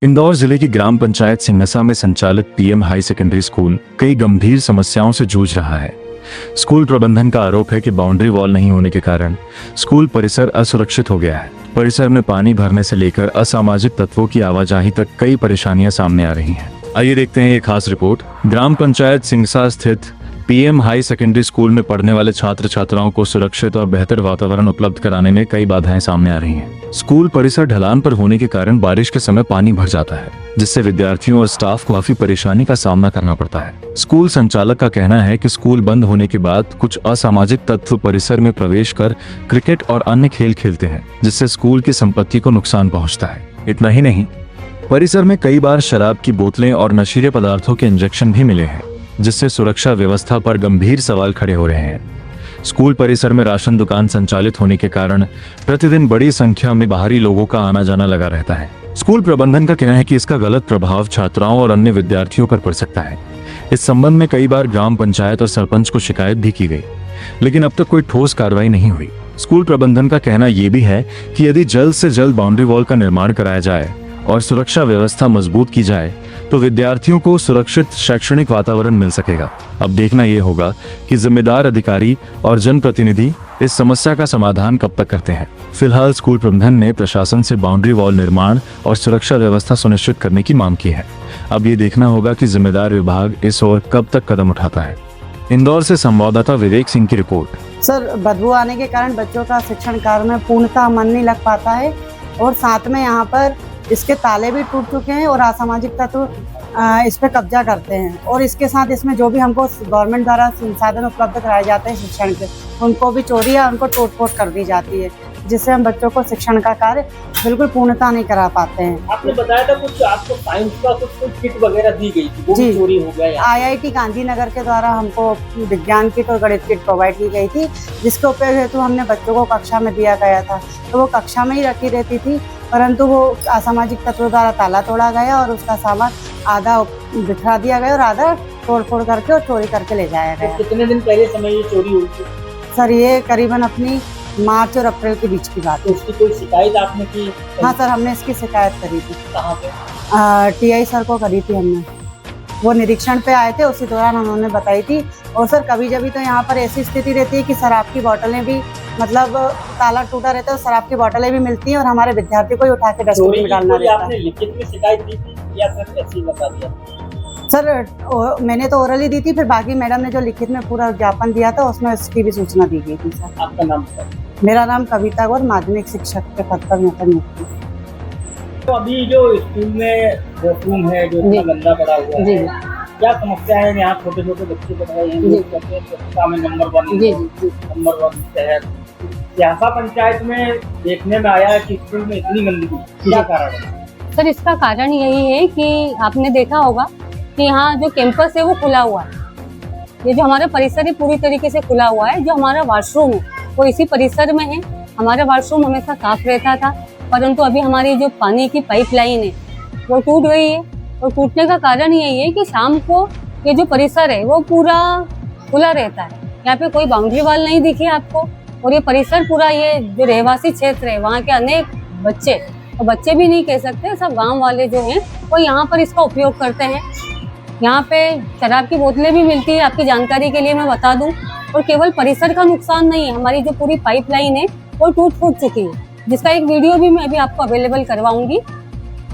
इंदौर जिले की ग्राम पंचायत सिंगनसा में संचालित पीएम हाई सेकेंडरी स्कूल कई गंभीर समस्याओं से जूझ रहा है। स्कूल प्रबंधन का आरोप है कि बाउंड्री वॉल नहीं होने के कारण स्कूल परिसर असुरक्षित हो गया है। परिसर में पानी भरने से लेकर असामाजिक तत्वों की आवाजाही तक कई परेशानियां सामने आ रही हैं। आइए देखते हैं ये खास रिपोर्ट। ग्राम पंचायत सिंगनसा स्थित पीएम हाई सेकेंडरी स्कूल में पढ़ने वाले छात्र छात्राओं को सुरक्षित और बेहतर वातावरण उपलब्ध कराने में कई बाधाएं सामने आ रही हैं। स्कूल परिसर ढलान पर होने के कारण बारिश के समय पानी भर जाता है, जिससे विद्यार्थियों और स्टाफ को काफी परेशानी का सामना करना पड़ता है। स्कूल संचालक का कहना है कि स्कूल बंद होने के बाद कुछ असामाजिक तत्व परिसर में प्रवेश कर क्रिकेट और अन्य खेल खेलते हैं, जिससे स्कूल की संपत्ति को नुकसान पहुँचता है। इतना ही नहीं, परिसर में कई बार शराब की बोतलें और नशीले पदार्थों के इंजेक्शन भी मिले हैं, जिससे सुरक्षा व्यवस्था पर गंभीर सवाल खड़े हो रहे हैं। स्कूल परिसर में राशन दुकान संचालित होने के कारण प्रतिदिन बड़ी संख्या में बाहरी लोगों का आना जाना लगा रहता है। स्कूल प्रबंधन का कहना है कि इसका गलत प्रभाव छात्राओं और अन्य विद्यार्थियों पर पड़ सकता है। इस संबंध में कई बार ग्राम पंचायत और सरपंच को शिकायत भी की गई, लेकिन अब तक कोई ठोस कार्रवाई नहीं हुई। स्कूल प्रबंधन का कहना यह भी है कि यदि जल्द से जल्द बाउंड्री वॉल का निर्माण कराया जाए और सुरक्षा व्यवस्था मजबूत की जाए तो विद्यार्थियों को सुरक्षित शैक्षणिक वातावरण मिल सकेगा। अब देखना यह होगा कि जिम्मेदार अधिकारी और जनप्रतिनिधि इस समस्या का समाधान कब तक करते हैं। फिलहाल स्कूल प्रबंधन ने प्रशासन से बाउंड्री वॉल निर्माण और सुरक्षा व्यवस्था सुनिश्चित करने की मांग की है। अब ये देखना होगा कि जिम्मेदार विभाग इस ओर कब तक कदम उठाता है। इंदौर से संवाददाता विवेक सिंह की रिपोर्ट। सर, बदबू आने के कारण बच्चों का शिक्षण कार्य में पूर्णतः मन नहीं लग पाता है और साथ में यहाँ पर इसके ताले भी टूट चुके हैं और असामाजिक तत्व इस पे कब्जा करते हैं। और इसके साथ इसमें जो भी हमको गवर्नमेंट द्वारा संसाधन उपलब्ध कराए जाते हैं शिक्षण के, उनको भी चोरी या उनको तोड़-फोड़ कर दी जाती है, जिससे हम बच्चों को शिक्षण का कार्य बिल्कुल पूर्णतः नहीं करा पाते हैं। आपने बताया था कुछ आपको साइंस का कुछ किट वगैरह दी गई थी, वो भी चोरी हो गया। IIT गांधीनगर के द्वारा हमको विज्ञान किट और गणित किट प्रोवाइड की गई थी, जिसके उपयोग हेतु हमने बच्चों को कक्षा में दिया गया था। तो वो कक्षा में ही रखी रहती थी, परंतु वो असामाजिक तत्वों द्वारा ताला तोड़ा गया और उसका सामान आधा बिखरा दिया गया और आधा तोड़-फोड़ करके और चोरी करके ले जाया गया। कितने दिन पहले समय ये चोरी हुई थी? सर, ये करीबन अपनी मार्च और अप्रैल के बीच की बात है। उसकी कोई शिकायत आपने की? हाँ सर, हमने इसकी शिकायत करी थी। कहाँ पे? TI सर को करी थी हमने। वो निरीक्षण पे आए थे, उसी दौरान उन्होंने बताई थी। और सर, कभी जभी तो यहाँ पर ऐसी स्थिति रहती है कि शराब की बोतलें भी, मतलब ताला टूटा रहता है, शराब की बोतलें भी मिलती हैं और हमारे विद्यार्थी को ही उठा के डस्टबिन में डालना रहता है। आपने लिखित में शिकायत दी थी या फिर ऐसे ही बता दिया? सर, मैंने तो ओरली दी थी, फिर बाकी मैडम ने जो लिखित में पूरा ज्ञापन दिया था उसमें उसकी भी सूचना दी गई थी। सर, आपका नाम क्या? मेरा नाम कविता गौर, माध्यमिक शिक्षक के पद पर मैं नियुक्त हूँ। तो अभी जो स्कूल में वॉशरूम है जो इतना गंदा पड़ा हुआ है, क्या समस्या है? यहाँ छोटे छोटे बच्चे पढ़ रहे हैं, स्वच्छता में नंबर 1 शहर। सियासा पंचायत में देखने में आया है कि स्कूल में इतनी गंदगी, क्या कारण है? सर, इसका कारण यही है कि आपने देखा होगा कि यहाँ जो कैंपस है वो खुला हुआ है। ये जो हमारा परिसर है पूरी तरीके से खुला हुआ है। जो हमारा वॉशरूम है वो इसी परिसर में है। हमारा वॉशरूम हमेशा साफ रहता था, परंतु अभी हमारी जो पानी की पाइपलाइन है वो टूट गई है। और टूटने का कारण यही है कि शाम को ये जो परिसर है वो पूरा खुला रहता है। यहाँ पे कोई बाउंड्री वॉल नहीं दिखी आपको। और ये परिसर पूरा, ये जो रहवासी क्षेत्र है वहाँ के अनेक बच्चे, और बच्चे भी नहीं कह सकते, सब गाँव वाले जो हैं वो यहाँ पर इसका उपयोग करते हैं। यहाँ पे शराब की बोतलें भी मिलती है, आपकी जानकारी के लिए मैं बता दूं। और केवल परिसर का नुकसान नहीं है, हमारी जो पूरी पाइपलाइन है वो टूट फूट चुकी है, जिसका एक वीडियो भी मैं अभी आपको अवेलेबल करवाऊंगी।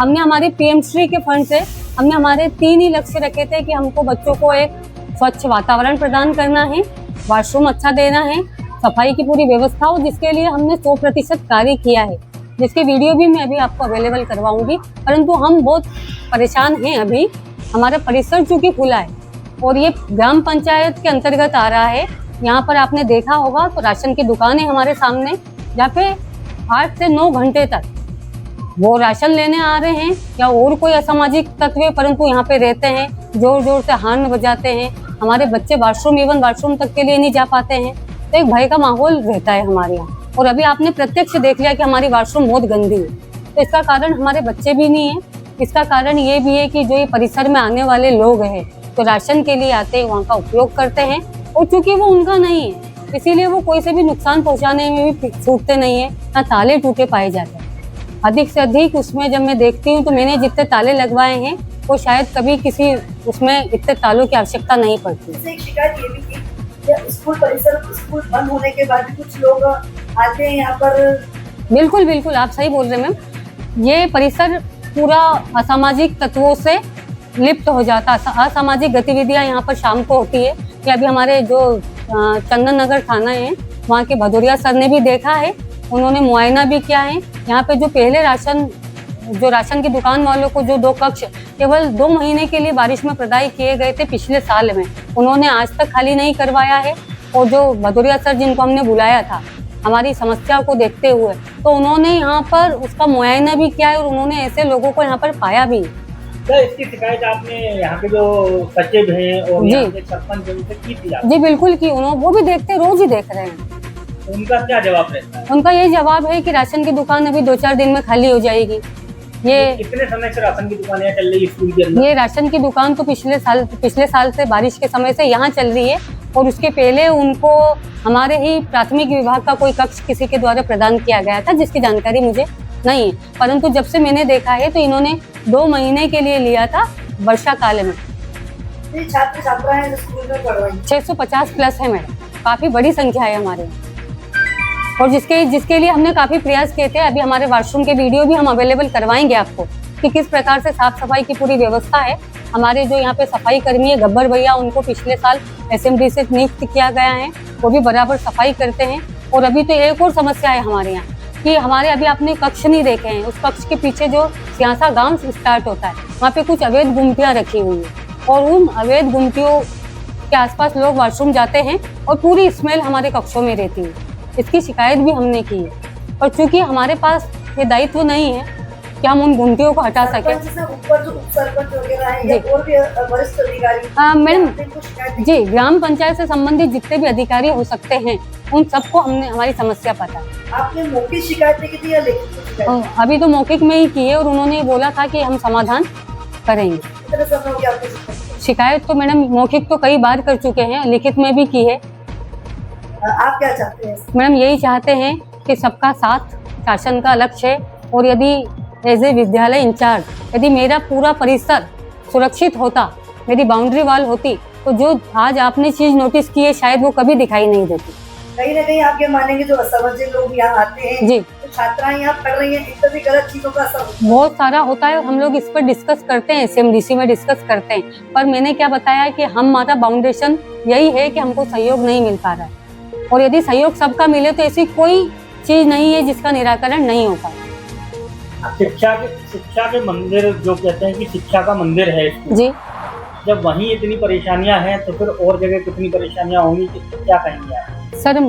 हमने हमारे PM श्री के फंड से हमने हमारे 3 ही लक्ष्य रखे थे कि हमको बच्चों को एक स्वच्छ वातावरण प्रदान करना है, वॉशरूम अच्छा देना है, सफाई की पूरी व्यवस्था हो, जिसके लिए हमने 100% कार्य किया है, जिसके वीडियो भी मैं अभी आपको अवेलेबल करवाऊंगी। परंतु हम बहुत परेशान हैं अभी। हमारा परिसर चूंकि खुला है और ये ग्राम पंचायत के अंतर्गत आ रहा है। यहाँ पर आपने देखा होगा तो राशन की दुकान है हमारे सामने, जहाँ पे 8 से 9 घंटे तक वो राशन लेने आ रहे हैं या और कोई असामाजिक तत्व है, परंतु यहाँ पे रहते हैं, जोर जोर से हॉर्न बजाते हैं। हमारे बच्चे वॉशरूम तक के लिए नहीं जा पाते हैं, तो एक भय का माहौल रहता है हमारे यहाँ। और अभी आपने प्रत्यक्ष देख लिया कि हमारी वॉशरूम बहुत गंदी है। तो इसका कारण हमारे बच्चे भी नहीं है, इसका कारण ये भी है कि जो ये परिसर में आने वाले लोग हैं तो राशन के लिए आते हैं, वहाँ का उपयोग करते हैं, और चूंकि वो उनका नहीं है इसीलिए वो कोई से भी नुकसान पहुँचाने में भी छूटते नहीं है, ना ताले टूटे पाए जाते हैं। अधिक से अधिक उसमें जब मैं देखती हूँ तो मैंने जितने ताले लगवाए हैं वो शायद कभी किसी उसमें इतने तालों की आवश्यकता नहीं पड़ती। इससे एक शिकायत ये भी थी कि स्कूल परिसर, स्कूल बंद होने के बाद भी कुछ लोग आते हैं यहाँ पर। बिल्कुल बिल्कुल, आप सही बोल रहे हैं मैम। ये परिसर पूरा असामाजिक तत्वों से लिप्त हो जाता है। असामाजिक गतिविधियां यहाँ पर शाम को होती है कि अभी हमारे जो चंदन नगर थाना है वहाँ के भदौरिया सर ने भी देखा है, उन्होंने मुआयना भी किया है। यहाँ पे जो पहले राशन की दुकान वालों को जो 2 कक्ष केवल 2 महीने के लिए बारिश में प्रदाय किए गए थे पिछले साल में, उन्होंने आज तक खाली नहीं करवाया है। और जो भदौरिया सर जिनको हमने बुलाया था हमारी समस्या को देखते हुए, तो उन्होंने यहाँ पर उसका मुआयना भी किया है और उन्होंने ऐसे लोगों को यहाँ पर पाया भी। क्या इसकी शिकायत आपने यहाँ के जो सचिव हैं और यहाँ के सरपंच हैं उनसे की थी? जी बिल्कुल की, उन्होंने वो भी देखते, रोज ही देख रहे हैं। उनका क्या जवाब रहता है? उनका ये जवाब है कि राशन की दुकान अभी 2-4 दिन में खाली हो जाएगी। ये कितने समय से राशन की दुकान यहाँ चल रही है स्कूल के अंदर? ये राशन की दुकान तो पिछले साल से बारिश के समय से यहाँ चल रही है और उसके पहले उनको हमारे ही प्राथमिक विभाग का कोई कक्ष किसी के द्वारा प्रदान किया गया था जिसकी जानकारी मुझे नहीं है। परंतु जब से मैंने देखा है तो इन्होंने 2 महीने के लिए लिया था वर्षा काल में। छात्र छात्राएं स्कूल में पढ़ रही 650 प्लस है मैडम, काफी बड़ी संख्या है हमारे। और जिसके लिए हमने काफी प्रयास किए थे। अभी हमारे वॉशरूम के वीडियो भी हम अवेलेबल करवाएंगे आपको कि किस प्रकार से साफ सफाई की पूरी व्यवस्था है। हमारे जो यहाँ पे सफाई कर्मी है गब्बर भैया, उनको पिछले साल SMD से नियुक्त किया गया है, वो भी बराबर सफाई करते हैं। और अभी तो एक और समस्या है हमारे यहाँ कि हमारे अभी आपने कक्ष नहीं देखे हैं, उस कक्ष के पीछे जो सियासा गांव स्टार्ट होता है वहाँ पे कुछ अवैध गुमटियाँ रखी हुई है और उन अवैध गुमटियों के आसपास लोग वॉशरूम जाते हैं और पूरी स्मेल हमारे कक्षों में रहती है। इसकी शिकायत भी हमने की है और चूंकि हमारे पास ये दायित्व नहीं है कि हम उन गुमटियों को हटा सकें। ऊपर जो उप सरपंच वगैरह हैं या और भी वरिष्ठ अधिकारी, मैडम जी, ग्राम पंचायत से संबंधित जितने भी अधिकारी हो सकते हैं उन सबको हमने हमारी समस्या पता है। आपने मौखिक शिकायतें की थी या लिखित शिकायत? अभी तो मौखिक में ही की है और उन्होंने बोला था कि हम समाधान करेंगे। कितने समय हो गया आपको? शिकायत तो मैडम मौखिक तो कई बार कर चुके हैं, लिखित में भी की है। आप क्या चाहते हैं? मैडम यही चाहते हैं कि सबका साथ शासन का लक्ष्य है और यदि एज ए विद्यालय इंचार्ज यदि मेरा पूरा परिसर सुरक्षित होता, मेरी बाउंड्री वॉल होती, तो जो आज आपने चीज नोटिस की है शायद वो कभी दिखाई नहीं देती। कहीं ना कहीं आप ये मानेंगे जो असामाजिक लोग यहाँ आते हैं जी, तो छात्राएं यहाँ पढ़ रही हैं, इन सभी गलत चीजों का असर होता है। बहुत सारा होता है और हम लोग इस पर डिस्कस करते हैं, SMDC में डिस्कस करते हैं। पर मैंने क्या बताया कि हमारा बाउंडेशन यही है कि हमको सहयोग नहीं मिल पा रहा है और यदि सहयोग सबका मिले तो ऐसी कोई चीज नहीं है जिसका निराकरण नहीं हो पाए। शिक्षा के मंदिर जो कहते हैं कि शिक्षा का मंदिर है जी, जब वहीं इतनी परेशानियां हैं तो फिर और जगह कितनी परेशानियां होंगी, क्या कहेंगे आप? सर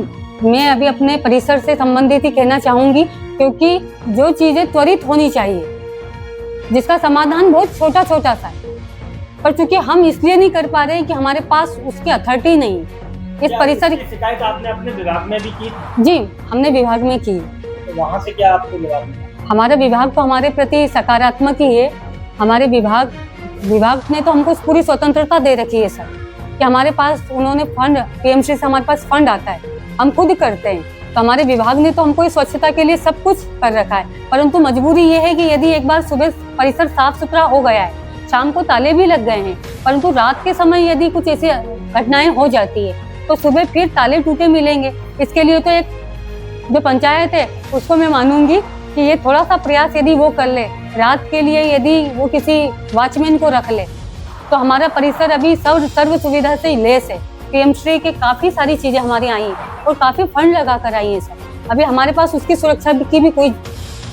मैं अभी अपने परिसर से संबंधित ही कहना चाहूंगी क्योंकि जो चीजें त्वरित होनी चाहिए, जिसका समाधान बहुत छोटा छोटा सा है, पर चूंकि हम इसलिए नहीं कर पा रहे कि हमारे पास उसकी अथॉरिटी नहीं है। इस परिसर की शिकायत आपने अपने विभाग में भी की? जी, हमने विभाग में की। तो वहाँ से क्या आपको विभाग में? हमारा विभाग तो हमारे प्रति सकारात्मक ही है। हमारे विभाग ने तो हमको पूरी स्वतंत्रता दे रखी है सर कि हमारे पास उन्होंने फंड, PMC से हमारे पास फंड आता है, हम खुद करते हैं। तो हमारे विभाग ने तो हमको स्वच्छता के लिए सब कुछ कर रखा है, परंतु मजबूरी ये है कि यदि एक बार सुबह परिसर साफ सुथरा हो गया है, शाम को ताले भी लग गए हैं, परंतु रात के समय यदि कुछ ऐसी घटनाएं हो जाती है तो सुबह फिर ताले टूटे मिलेंगे। इसके लिए तो एक जो पंचायत है उसको मैं मानूंगी कि ये थोड़ा सा प्रयास यदि वो कर ले, रात के लिए यदि वो किसी वॉचमैन को रख ले, तो हमारा परिसर अभी सर्व सुविधा से लेस है। PMC के काफ़ी सारी चीज़ें हमारी आई हैं और काफ़ी फंड लगा कर आई हैं सर। अभी हमारे पास उसकी सुरक्षा की भी कोई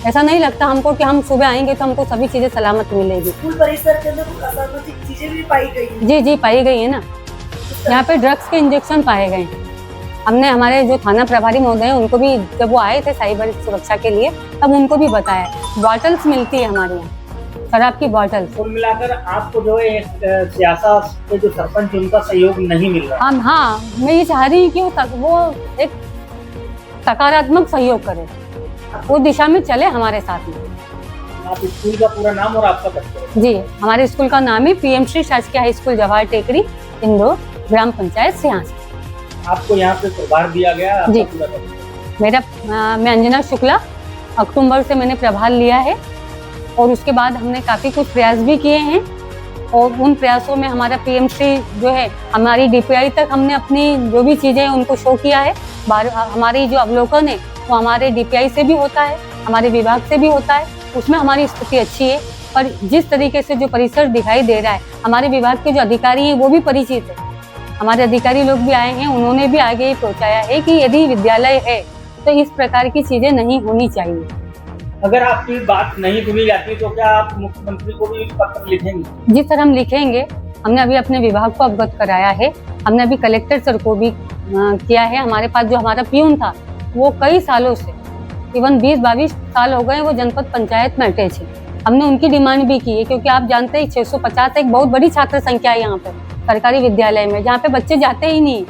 ऐसा नहीं लगता हमको कि हम सुबह आएंगे तो हमको सभी चीज़ें सलामत मिलेगी। स्कूल परिसर के अंदर कुछ असामाजिक चीजें भी पाई गई हैं। जी जी, पाई गई है ना। यहाँ पे ड्रग्स के इंजेक्शन पाए गए हैं। हमने हमारे जो थाना प्रभारी महोदय हैं उनको भी, जब वो आए थे साइबर सुरक्षा के लिए, तब उनको भी बताया। बॉटल्स मिलती है हमारे यहाँ, शराब की बॉटल। कुल मिलाकर आपको जो है सियासत के जो सरपंच उनका सहयोग नहीं मिल रहा। हाँ, मैं ये चाह रही हूँ कि वो एक सकारात्मक सहयोग करे, वो दिशा में चले हमारे साथ में। आप स्कूल का पूरा नाम और आपका पता? जी, हमारे स्कूल का नाम है PMC शासकीय हाई स्कूल जवाहर टेकरी, इंदौर, ग्राम पंचायत सियांसी। आपको यहाँ पे प्रभार दिया गया? जी, मैं अंजना शुक्ला, अक्टूबर से मैंने प्रभार लिया है और उसके बाद हमने काफ़ी कुछ प्रयास भी किए हैं और उन प्रयासों में हमारा पीएमसी जो है, हमारी डीपीआई तक हमने अपनी जो भी चीज़ें हैं उनको शो किया है। हमारी जो अवलोकन है वो हमारे डीपीआई से भी होता है, हमारे विभाग से भी होता है, उसमें हमारी स्थिति अच्छी है। पर जिस तरीके से जो परिसर दिखाई दे रहा है, हमारे विभाग के जो अधिकारी हैं वो भी परिचित है, हमारे अधिकारी लोग भी आए हैं, उन्होंने भी आगे पहुँचाया है कि यदि विद्यालय है तो इस प्रकार की चीज़ें नहीं होनी चाहिए। अगर आपकी बात नहीं सुनी जाती तो क्या आप मुख्यमंत्री को भी पत्र लिखेंगे? जी सर, हम लिखेंगे। हमने अभी अपने विभाग को अवगत कराया है, हमने अभी कलेक्टर सर को भी किया है। हमारे पास जो हमारा पियून था वो कई सालों से, इवन 20-22 साल हो गए वो जनपद पंचायत में अटैच है। हमने उनकी डिमांड भी की है क्योंकि आप जानते हैं 650 एक बहुत बड़ी छात्र संख्या है यहाँ पर सरकारी विद्यालय में, जहाँ पे बच्चे जाते ही नहीं,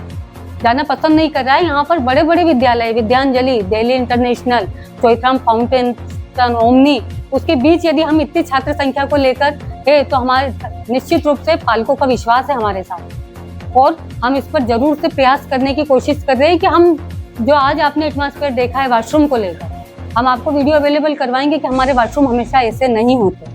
जाना पसंद नहीं कर रहा है। यहाँ पर बड़े बड़े विद्यालय, Vidyanjali, Delhi international, Choithram fountain, omni, उसके बीच यदि हम इतनी छात्र संख्या को लेकर है तो हमारे निश्चित रूप से पालकों का विश्वास है हमारे साथ और हम इस पर जरूर से प्रयास करने की कोशिश कर रहे हैं कि हम जो आज आपने एटमॉस्फेयर देखा है वाशरूम को लेकर, हम आपको वीडियो अवेलेबल करवाएंगे कि हमारे वाशरूम हमेशा ऐसे नहीं होते।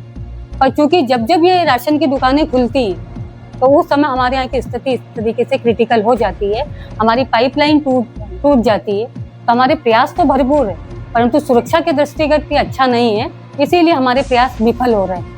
पर चूंकि जब जब ये राशन की दुकानें खुलती हैं तो उस समय हमारे यहाँ की स्थिति इस तरीके से क्रिटिकल हो जाती है, हमारी पाइपलाइन टूट जाती है। तो हमारे प्रयास तो भरपूर है परंतु सुरक्षा के दृष्टिगत अच्छा नहीं है, इसीलिए हमारे प्रयास विफल हो रहे हैं।